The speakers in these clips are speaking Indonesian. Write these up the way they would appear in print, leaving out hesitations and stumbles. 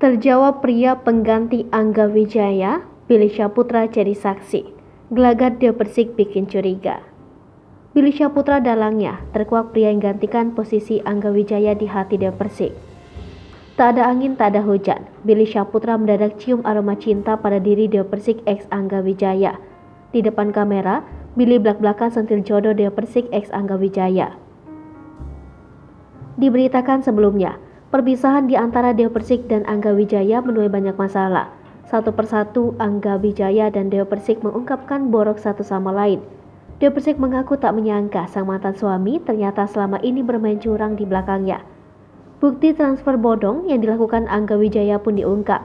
Terjawab pria pengganti Angga Wijaya, Billy Syahputra jadi saksi. Gelagat Dewa Persik bikin curiga. Billy Syahputra dalangnya, terkuak pria yang gantikan posisi Angga Wijaya di hati Dewa Persik. Tak ada angin, tak ada hujan. Billy Syahputra mendadak cium aroma cinta pada diri Dewa Persik ex Angga Wijaya. Di depan kamera, Billy belak-belakan sentil jodoh Dewa Persik ex Angga Wijaya. Diberitakan sebelumnya, perpisahan di antara Dewa Persik dan Angga Wijaya menuai banyak masalah. Satu persatu, Angga Wijaya dan Dewa Persik mengungkapkan borok satu sama lain. Dewa Persik mengaku tak menyangka sang mantan suami ternyata selama ini bermain curang di belakangnya. Bukti transfer bodong yang dilakukan Angga Wijaya pun diungkap.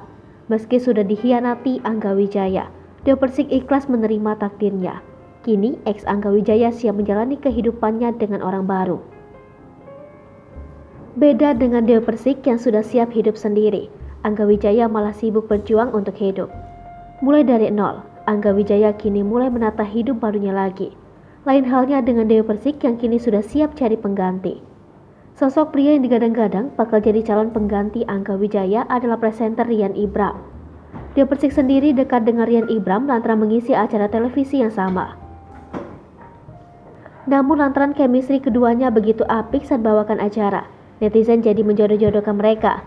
Meski sudah dikhianati Angga Wijaya, Dewa Persik ikhlas menerima takdirnya. Kini, ex Angga Wijaya siap menjalani kehidupannya dengan orang baru. Beda dengan Dewa Persik yang sudah siap hidup sendiri, Angga Wijaya malah sibuk berjuang untuk hidup. Mulai dari nol, Angga Wijaya kini mulai menata hidup barunya lagi. Lain halnya dengan Dewa Persik yang kini sudah siap cari pengganti. Sosok pria yang digadang-gadang bakal jadi calon pengganti Angga Wijaya adalah presenter Rian Ibram. Dewa Persik sendiri dekat dengan Rian Ibram lantaran mengisi acara televisi yang sama. Namun lantaran chemistry keduanya begitu apik saat bawakan acara, netizen jadi menjodoh-jodohkan mereka.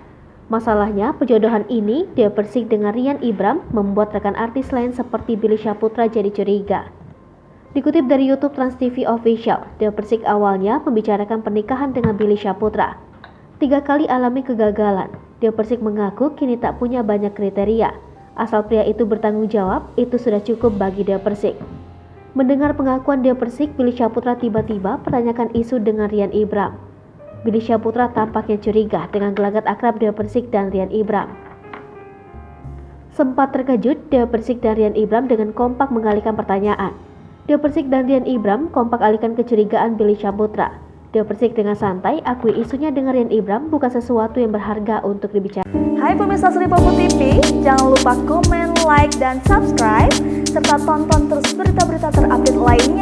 Masalahnya, perjodohan ini Dewa Persik dengan Rian Ibram membuat rekan artis lain seperti Billy Syahputra jadi curiga. Dikutip dari YouTube Trans TV Official, Dewa Persik awalnya membicarakan pernikahan dengan Billy Syahputra. 3 kali alami kegagalan, Dewa Persik mengaku kini tak punya banyak kriteria. Asal pria itu bertanggung jawab, itu sudah cukup bagi Dewa Persik. Mendengar pengakuan Dewa Persik, Billy Syahputra tiba-tiba pertanyakan isu dengan Rian Ibram. Billy Syahputra tampaknya curiga dengan gelagat akrab Dewa Persik dan Rian Ibram. Sempat terkejut, Dewa Persik dan Rian Ibram dengan kompak mengalihkan pertanyaan. Dewa Persik dan Rian Ibram kompak alihkan kecurigaan Billy Syahputra. Dewa Persik dengan santai akui isunya dengan Rian Ibram bukan sesuatu yang berharga untuk dibicarakan. Hai pemirsa Sri Popo TV, jangan lupa komen, like, dan subscribe, serta tonton terus berita-berita terupdate lainnya.